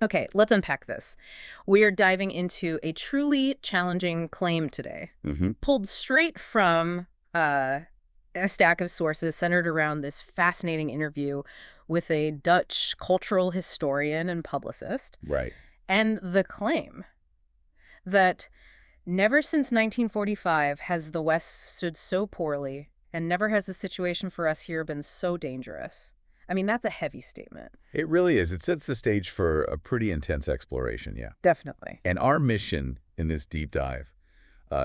Okay, let's unpack this. We are diving into a truly challenging claim today, pulled straight from a stack of sources centered around this fascinating interview with a Dutch cultural historian and publicist, Right. and the claim that never since 1945 has the West stood so poorly, and never has the situation for us here been so dangerous. I mean, that's a heavy statement. It really is. It sets the stage for a pretty intense exploration, yeah. Definitely. And our mission in this deep dive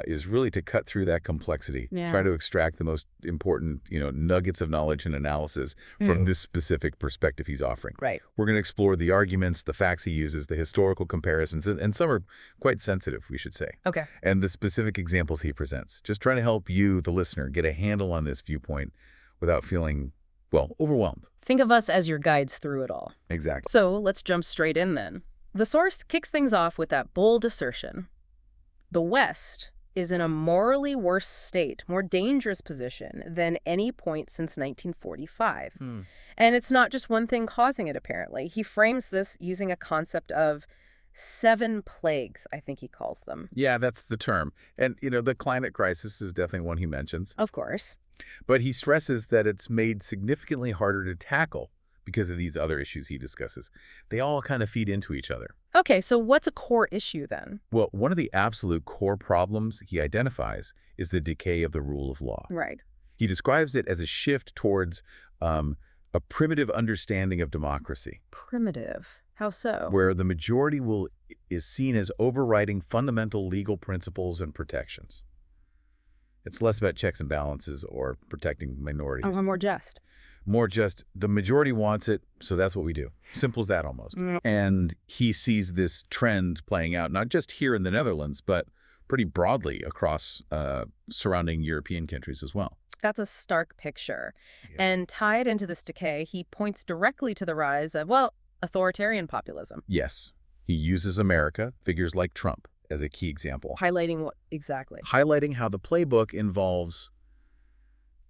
is really to cut through that complexity, Yeah. try to extract the most important, nuggets of knowledge and analysis from this specific perspective he's offering. Right. We're going to explore the arguments, the facts he uses, the historical comparisons, and some are quite sensitive, we should say. Okay. And the specific examples he presents. Just trying to help you, the listener, get a handle on this viewpoint without feeling, well, overwhelmed. Think of us as your guides through it all. Exactly. So let's jump straight in then. The source kicks things off with that bold assertion. The West is in a morally worse state, more dangerous position than any point since 1945. And it's not just one thing causing it, apparently. He frames this using a concept of 7 plagues, I think he calls them. Yeah, that's the term. And, the climate crisis is definitely one he mentions. Of course. But he stresses that it's made significantly harder to tackle because of these other issues he discusses. They all kind of feed into each other. Okay, so what's a core issue then? Well, one of the absolute core problems he identifies is the decay of the rule of law. Right. He describes it as a shift towards a primitive understanding of democracy. Primitive. How so? Where the majority is seen as overriding fundamental legal principles and protections. It's less about checks and balances or protecting minorities. Oh, more just. More just the majority wants it, so that's what we do. Simple as that almost. And he sees this trend playing out, not just here in the Netherlands, but pretty broadly across surrounding European countries as well. That's a stark picture. Yeah. And tied into this decay, he points directly to the rise of, authoritarian populism. Yes. He uses America, figures like Trump, as a key example. Highlighting what exactly? Highlighting how the playbook involves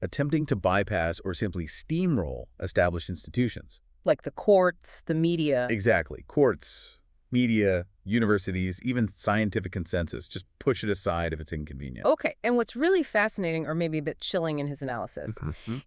attempting to bypass or simply steamroll established institutions. Like the courts, the media. Exactly. Courts, media, universities, even scientific consensus. Just push it aside if it's inconvenient. Okay, and what's really fascinating, or maybe a bit chilling in his analysis,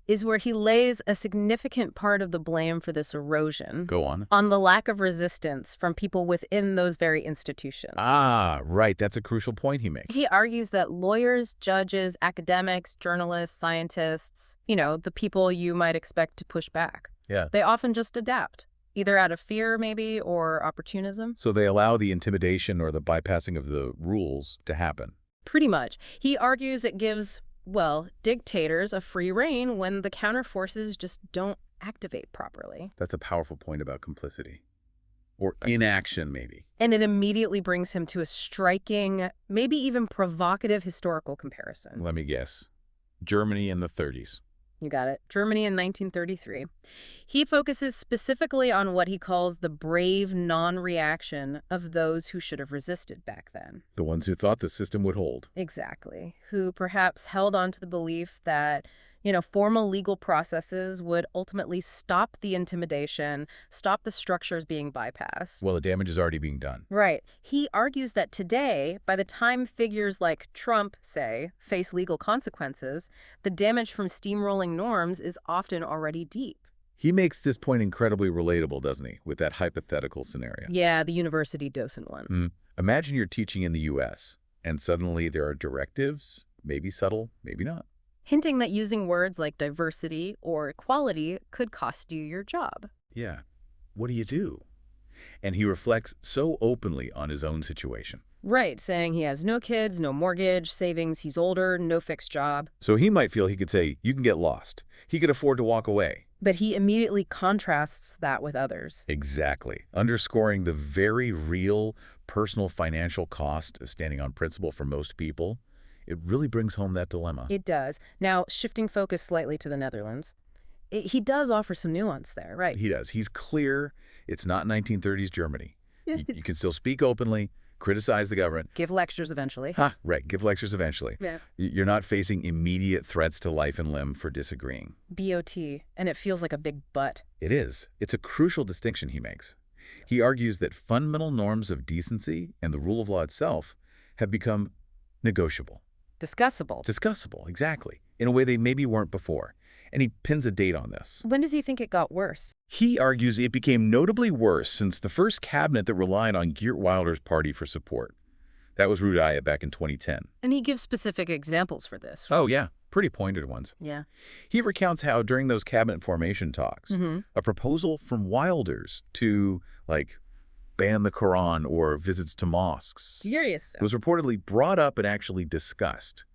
is where he lays a significant part of the blame for this erosion Go on. on the lack of resistance from people within those very institutions. Ah, right. That's a crucial point he makes. He argues that lawyers, judges, academics, journalists, scientists, the people you might expect to push back, they often just adapt. Either out of fear, maybe, or opportunism. So they allow the intimidation or the bypassing of the rules to happen. Pretty much. He argues it gives, dictators a free rein when the counterforces just don't activate properly. That's a powerful point about complicity. Or inaction, maybe. And it immediately brings him to a striking, maybe even provocative historical comparison. Let me guess. Germany in the 30s. You got it. Germany in 1933. He focuses specifically on what he calls the brave non-reaction of those who should have resisted back then. The ones who thought the system would hold. Exactly. Who perhaps held on to the belief that, formal legal processes would ultimately stop the intimidation, stop the structures being bypassed. Well, the damage is already being done. Right. He argues that today, by the time figures like Trump, say, face legal consequences, the damage from steamrolling norms is often already deep. He makes this point incredibly relatable, doesn't he, with that hypothetical scenario? Yeah, the university docent one. Imagine you're teaching in the U.S., and suddenly there are directives, maybe subtle, maybe not, hinting that using words like diversity or equality could cost you your job. Yeah. What do you do? And he reflects so openly on his own situation. Right, saying he has no kids, no mortgage, savings, he's older, no fixed job. So he might feel he could say, you can get lost. He could afford to walk away. But he immediately contrasts that with others. Exactly. Underscoring the very real personal financial cost of standing on principle for most people. It really brings home that dilemma. It does. Now, shifting focus slightly to the Netherlands, he does offer some nuance there, right? He does. He's clear it's not 1930s Germany. You can still speak openly, criticize the government. Give lectures eventually. Right. Give lectures eventually. Yeah. You're not facing immediate threats to life and limb for disagreeing. BOT, and it feels like a big but. It is. It's a crucial distinction he makes. He argues that fundamental norms of decency and the rule of law itself have become negotiable. Discussable. Discussable, exactly, in a way they maybe weren't before. And he pins a date on this. When does he think it got worse? He argues it became notably worse since the first cabinet that relied on Geert Wilder's party for support. That was Rudaya back in 2010. And he gives specific examples for this. Oh, yeah. Pretty pointed ones. Yeah. He recounts how during those cabinet formation talks, a proposal from Wilder's to, like, ban the Quran or visits to mosques Serious. was reportedly brought up and actually discussed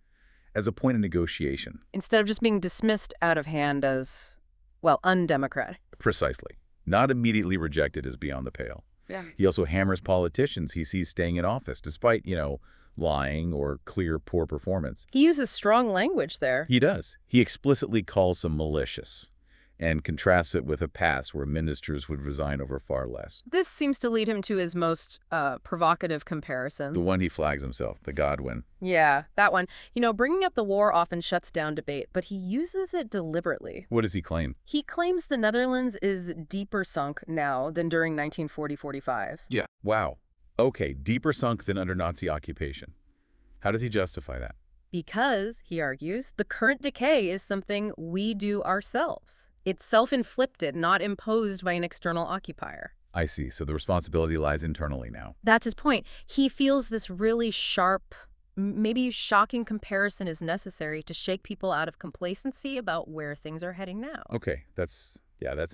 as a point of negotiation. Instead of just being dismissed out of hand as, well, undemocratic. Precisely. Not immediately rejected as beyond the pale. Yeah. He also hammers politicians he sees staying in office, despite, lying or clear poor performance. He uses strong language there. He does. He explicitly calls them malicious and contrasts it with a past where ministers would resign over far less. This seems to lead him to his most provocative comparison. The one he flags himself, the Godwin. Yeah, that one. Bringing up the war often shuts down debate, but he uses it deliberately. What does he claim? He claims the Netherlands is deeper sunk now than during 1940-45. Yeah. Wow. Okay, deeper sunk than under Nazi occupation. How does he justify that? Because, he argues, the current decay is something we do ourselves. It's self-inflicted, not imposed by an external occupier. I see. So the responsibility lies internally now. That's his point. He feels this really sharp, maybe shocking comparison is necessary to shake people out of complacency about where things are heading now. Okay, that's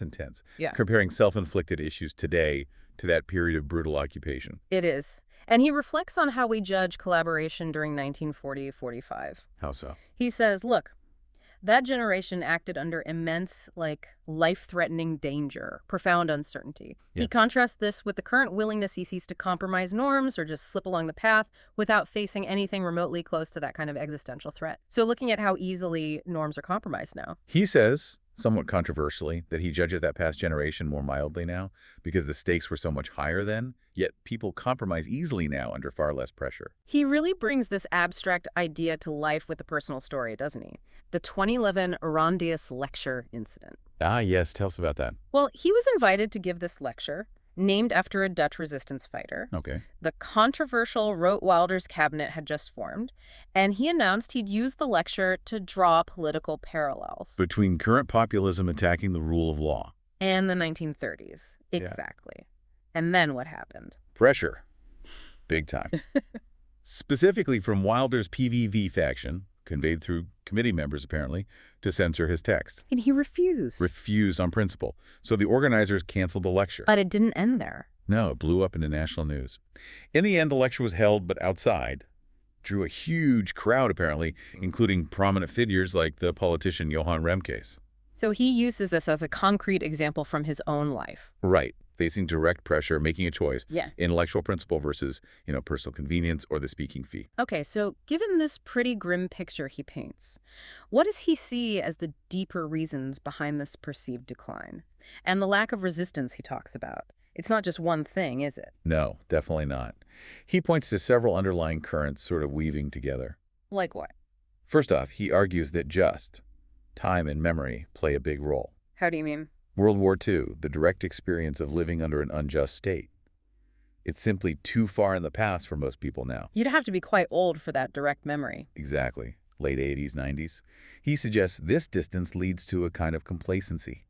intense. Yeah. Comparing self-inflicted issues today to that period of brutal occupation. It is. And he reflects on how we judge collaboration during 1940-45. How so? He says, look, that generation acted under immense, life-threatening danger, profound uncertainty. Yeah. He contrasts this with the current willingness he sees to compromise norms or just slip along the path without facing anything remotely close to that kind of existential threat. So looking at how easily norms are compromised now. He says, somewhat controversially, that he judges that past generation more mildly now because the stakes were so much higher then, yet people compromise easily now under far less pressure. He really brings this abstract idea to life with a personal story, doesn't he? The 2011 Orondius lecture incident. Ah, yes. Tell us about that. Well, he was invited to give this lecture, named after a Dutch resistance fighter. Okay. The controversial Rote Wilder's cabinet had just formed, and he announced he'd use the lecture to draw political parallels. Between current populism attacking the rule of law. And the 1930s. Exactly. And then what happened? Pressure. Big time. Specifically from Wilder's PVV faction, conveyed through committee members apparently, to censor his text. And he refused. Refused on principle. So the organizers canceled the lecture. But it didn't end there. No, it blew up into national news. In the end, the lecture was held, but outside. Drew a huge crowd, apparently, including prominent figures like the politician Johan Remkes. So he uses this as a concrete example from his own life. Right. Facing direct pressure, making a choice. Yeah. Intellectual principle versus, personal convenience or the speaking fee. Okay, so given this pretty grim picture he paints, what does he see as the deeper reasons behind this perceived decline? And the lack of resistance he talks about. It's not just one thing, is it? No, definitely not. He points to several underlying currents sort of weaving together. Like what? First off, he argues that time and memory play a big role. How do you mean? World War II, the direct experience of living under an unjust state. It's simply too far in the past for most people now. You'd have to be quite old for that direct memory. Exactly. Late 80s, 90s. He suggests this distance leads to a kind of complacency,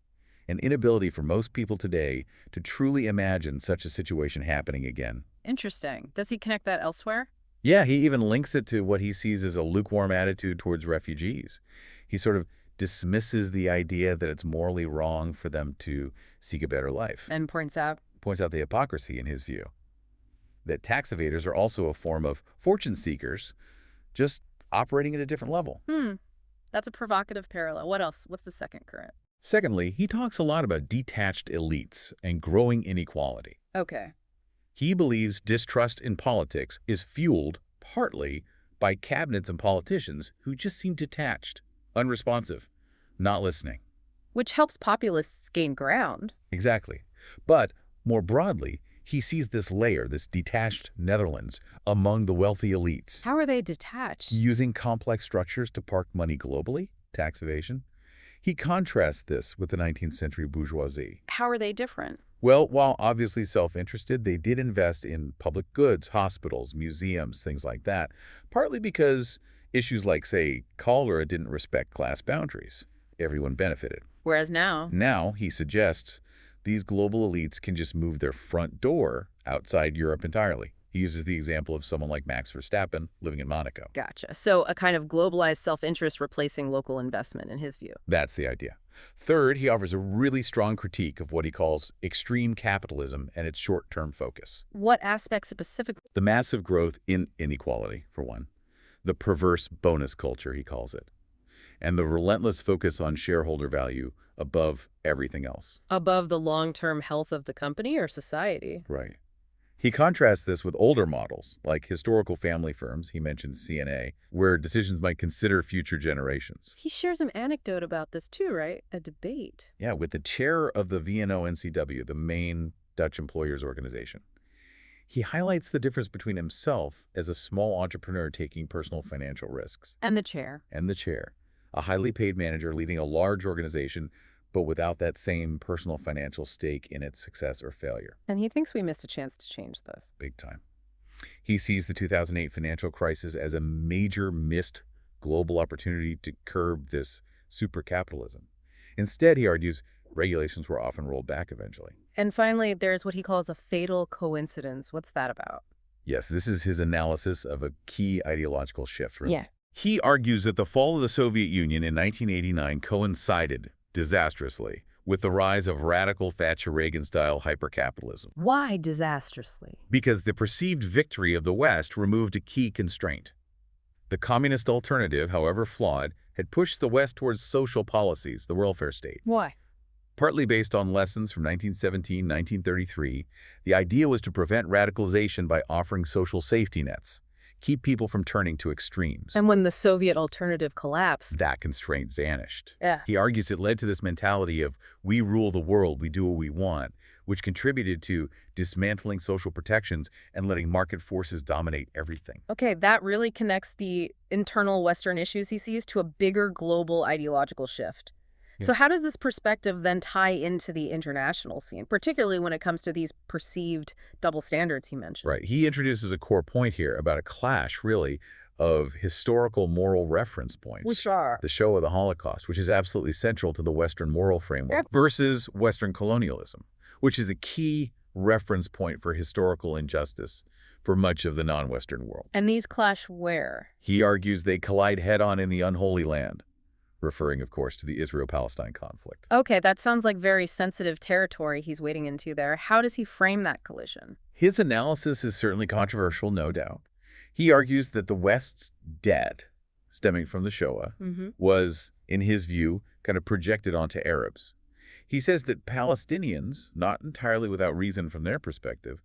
an inability for most people today to truly imagine such a situation happening again. Interesting. Does he connect that elsewhere? Yeah, he even links it to what he sees as a lukewarm attitude towards refugees. He sort of dismisses the idea that it's morally wrong for them to seek a better life. And points out the hypocrisy in his view. That tax evaders are also a form of fortune seekers, just operating at a different level. That's a provocative parallel. What else? What's the second current? Secondly, he talks a lot about detached elites and growing inequality. Okay. He believes distrust in politics is fueled partly by cabinets and politicians who just seem detached, unresponsive, not listening. Which helps populists gain ground. Exactly. But more broadly, he sees this layer, this detached Netherlands, among the wealthy elites. How are they detached? Using complex structures to park money globally, tax evasion. He contrasts this with the 19th century bourgeoisie. How are they different? Well, while obviously self-interested, they did invest in public goods, hospitals, museums, things like that, partly because issues like, say, cholera didn't respect class boundaries. Everyone benefited. Whereas now, Now, he suggests, these global elites can just move their front door outside Europe entirely. He uses the example of someone like Max Verstappen living in Monaco. gotcha. So a kind of globalized self-interest replacing local investment in his view. That's the idea. Third, he offers a really strong critique of what he calls extreme capitalism and its short-term focus. What aspects specifically? The massive growth in inequality, for one. The perverse bonus culture, he calls it. And the relentless focus on shareholder value above everything else. Above the long-term health of the company or society? Right. He contrasts this with older models, like historical family firms, he mentions CNA, where decisions might consider future generations. He shares an anecdote about this too, right? A debate. Yeah, with the chair of the VNO-NCW, the main Dutch employers organization. He highlights the difference between himself as a small entrepreneur taking personal financial risks. And the chair. And the chair, a highly paid manager leading a large organization, but without that same personal financial stake in its success or failure. And he thinks we missed a chance to change this. Big time. He sees the 2008 financial crisis as a major missed global opportunity to curb this super capitalism. Instead, he argues, regulations were often rolled back eventually. And finally, there's what he calls a fatal coincidence. What's that about? Yes, this is his analysis of a key ideological shift. Really. Yeah. He argues that the fall of the Soviet Union in 1989 coincided disastrously with the rise of radical Thatcher-Reagan-style hypercapitalism. Why disastrously? Because the perceived victory of the West removed a key constraint. The communist alternative, however flawed, had pushed the West towards social policies, the welfare state. Why? Partly based on lessons from 1917-1933, the idea was to prevent radicalization by offering social safety nets, keep people from turning to extremes. And when the Soviet alternative collapsed, that constraint vanished. Yeah. He argues it led to this mentality of, we rule the world, we do what we want, which contributed to dismantling social protections and letting market forces dominate everything. Okay, that really connects the internal Western issues he sees to a bigger global ideological shift. Yeah. So how does this perspective then tie into the international scene, particularly when it comes to these perceived double standards he mentioned? Right. He introduces a core point here about a clash, really, of historical moral reference points. Which are? The show of the Holocaust, which is absolutely central to the Western moral framework, Yep. versus Western colonialism, which is a key reference point for historical injustice for much of the non-Western world. And these clash where? He argues they collide head-on in the unholy land, referring, of course, to the Israel-Palestine conflict. Okay, that sounds like very sensitive territory he's wading into there. How does he frame that collision? His analysis is certainly controversial, no doubt. He argues that the West's debt, stemming from the Shoah, was, in his view, kind of projected onto Arabs. He says that Palestinians, not entirely without reason from their perspective,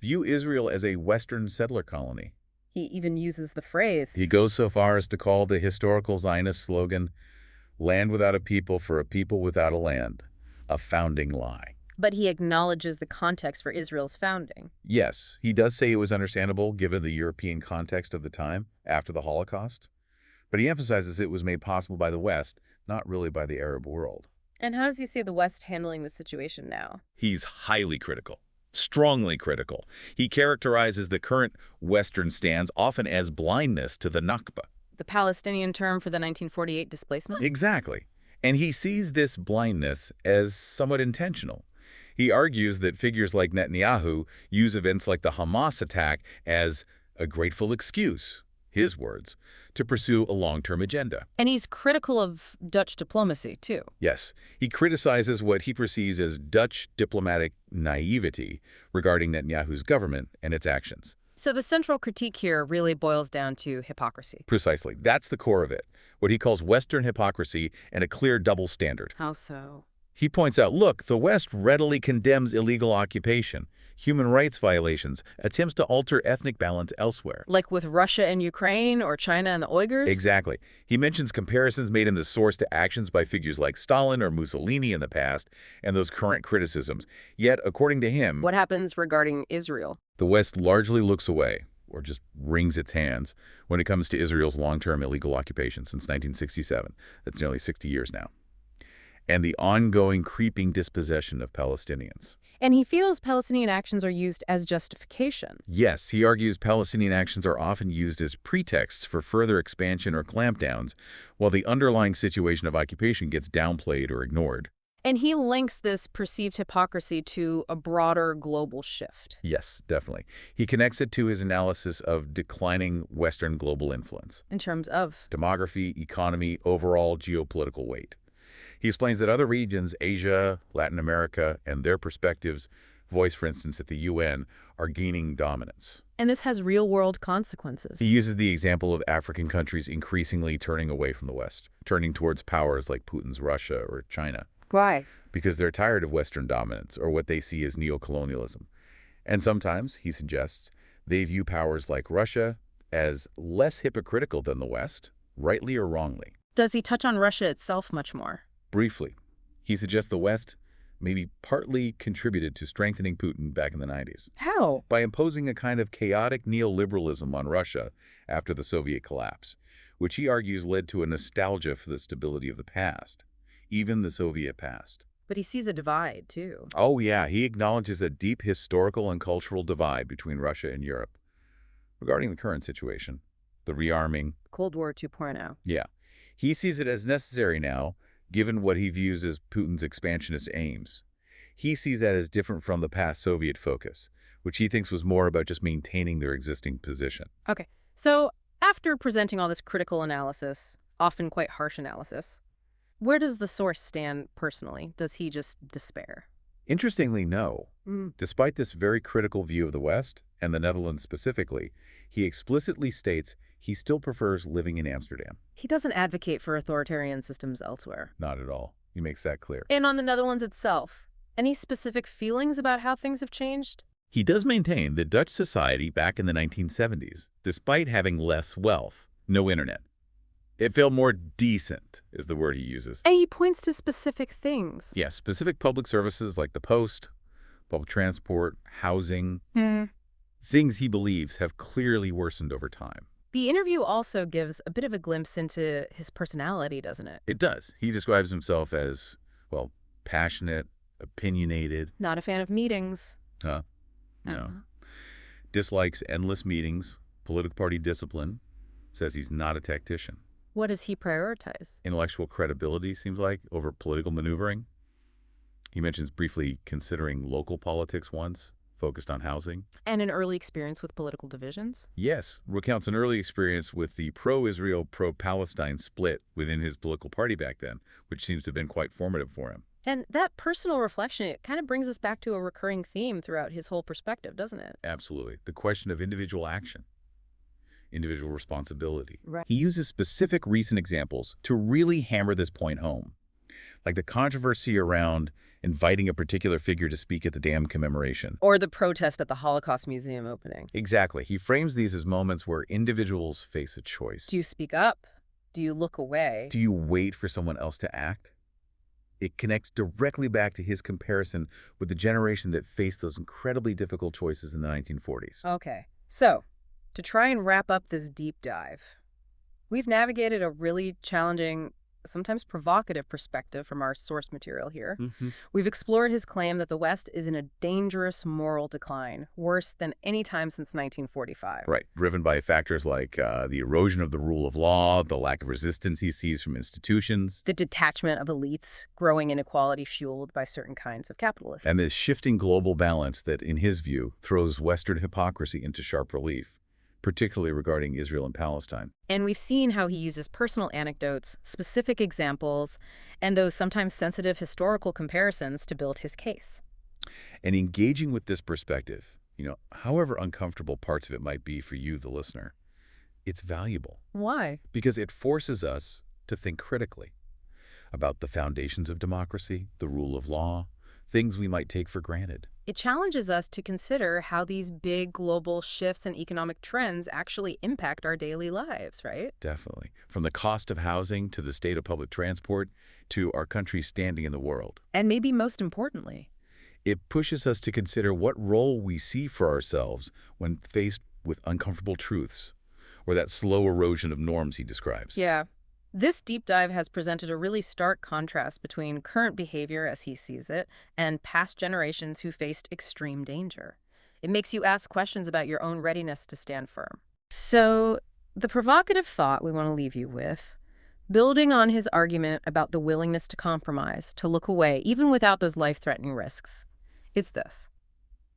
view Israel as a Western settler colony. He even uses the phrase. He goes so far as to call the historical Zionist slogan, "Land without a people for a people without a land," a founding lie. But he acknowledges the context for Israel's founding. Yes, he does say it was understandable given the European context of the time after the Holocaust, but he emphasizes it was made possible by the West, not really by the Arab world. And how does he see the West handling the situation now? He's highly critical, strongly critical. He characterizes the current Western stance often as blindness to the Nakba. The Palestinian term for the 1948 displacement? Exactly. And he sees this blindness as somewhat intentional. He argues that figures like Netanyahu use events like the Hamas attack as a grateful excuse, his words, to pursue a long-term agenda. And he's critical of Dutch diplomacy, too. Yes, he criticizes what he perceives as Dutch diplomatic naivety regarding Netanyahu's government and its actions. So the central critique here really boils down to hypocrisy. Precisely. That's the core of it, what he calls Western hypocrisy and a clear double standard. How so? He points out, look, the West readily condemns illegal occupation, human rights violations, attempts to alter ethnic balance elsewhere. Like with Russia and Ukraine or China and the Uyghurs? Exactly. He mentions comparisons made in the source to actions by figures like Stalin or Mussolini in the past and those current criticisms. Yet, according to him, What happens regarding Israel? the West largely looks away or just wrings its hands when it comes to Israel's long-term illegal occupation since 1967. That's nearly 60 years now. And the ongoing creeping dispossession of Palestinians. And he feels Palestinian actions are used as justification. Yes, he argues Palestinian actions are often used as pretexts for further expansion or clampdowns, while the underlying situation of occupation gets downplayed or ignored. And he links this perceived hypocrisy to a broader global shift. Yes, definitely. He connects it to his analysis of declining Western global influence. In terms of? Demography, economy, overall geopolitical weight. He explains that other regions, Asia, Latin America, and their perspectives, voiced for instance at the UN, are gaining dominance. And this has real-world consequences. He uses the example of African countries increasingly turning away from the West, turning towards powers like Putin's Russia or China. Why? Because they're tired of Western dominance or what they see as neocolonialism. And sometimes, he suggests, they view powers like Russia as less hypocritical than the West, rightly or wrongly. Does he touch on Russia itself much more? Briefly, he suggests the West maybe partly contributed to strengthening Putin back in the 90s. How? By imposing a kind of chaotic neoliberalism on Russia after the Soviet collapse, which he argues led to a nostalgia for the stability of the past, even the Soviet past. But he sees a divide, too. Oh yeah, he acknowledges a deep historical and cultural divide between Russia and Europe. Regarding the current situation, the rearming, Cold War 2.0. yeah, he sees it as necessary now, given what he views as Putin's expansionist aims. He sees that as different from the past Soviet focus, which he thinks was more about just maintaining their existing position. Okay, so after presenting all this critical analysis, often quite harsh analysis, where does the source stand personally? Does he just despair? Interestingly, no. Despite this very critical view of the West, and the Netherlands specifically, he explicitly states he still prefers living in Amsterdam. He doesn't advocate for authoritarian systems elsewhere. Not at all. He makes that clear. And on the Netherlands itself, any specific feelings about how things have changed? He does maintain that Dutch society back in the 1970s, despite having less wealth, no internet, it felt more decent, is the word he uses. And he points to specific things. Yes, specific public services like the post, public transport, housing, things he believes have clearly worsened over time. The interview also gives a bit of a glimpse into his personality, doesn't it? It does. He describes himself as, well, passionate, opinionated. Not a fan of meetings. No. Dislikes endless meetings, political party discipline, says he's not a tactician. What does he prioritize? Intellectual credibility, seems like, over political maneuvering. He mentions briefly considering local politics once, focused on housing. And an early experience with political divisions? Yes, recounts an early experience with the pro-Israel, pro-Palestine split within his political party back then, which seems to have been quite formative for him. And that personal reflection, it kind of brings us back to a recurring theme throughout his whole perspective, doesn't it? Absolutely. The question of individual action, individual responsibility. Right. He uses specific recent examples to really hammer this point home, like the controversy around inviting a particular figure to speak at the dam commemoration. Or the protest at the Holocaust Museum opening. Exactly. He frames these as moments where individuals face a choice. Do you speak up? Do you look away? Do you wait for someone else to act? It connects directly back to his comparison with the generation that faced those incredibly difficult choices in the 1940s. Okay, so to try and wrap up this deep dive, we've navigated a really challenging, sometimes provocative perspective from our source material here. We've explored his claim that the West is in a dangerous moral decline, worse than any time since 1945. Right, driven by factors like the erosion of the rule of law, the lack of resistance he sees from institutions, The detachment of elites, growing inequality fueled by certain kinds of capitalism. and this shifting global balance that, in his view, throws Western hypocrisy into sharp relief, particularly regarding Israel and Palestine. And we've seen how he uses personal anecdotes, specific examples, and those sometimes sensitive historical comparisons to build his case. And engaging with this perspective, however uncomfortable parts of it might be for you, the listener, it's valuable Why? because it forces us to think critically about the foundations of democracy, the rule of law, things we might take for granted. It challenges us to consider how these big global shifts and economic trends actually impact our daily lives, right? Definitely. From the cost of housing to the state of public transport to our country's standing in the world. And maybe most importantly, It pushes us to consider what role we see for ourselves when faced with uncomfortable truths, or that slow erosion of norms he describes. yeah, This deep dive has presented a really stark contrast between current behavior as he sees it and past generations who faced extreme danger. It makes you ask questions about your own readiness to stand firm. So, the provocative thought we want to leave you with, building on his argument about the willingness to compromise, to look away, even without those life-threatening risks, is this.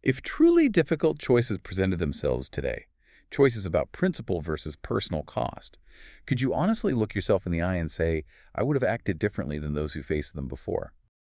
If truly difficult choices presented themselves today, choices about principle versus personal cost, could you honestly look yourself in the eye and say, I would have acted differently than those who faced them before?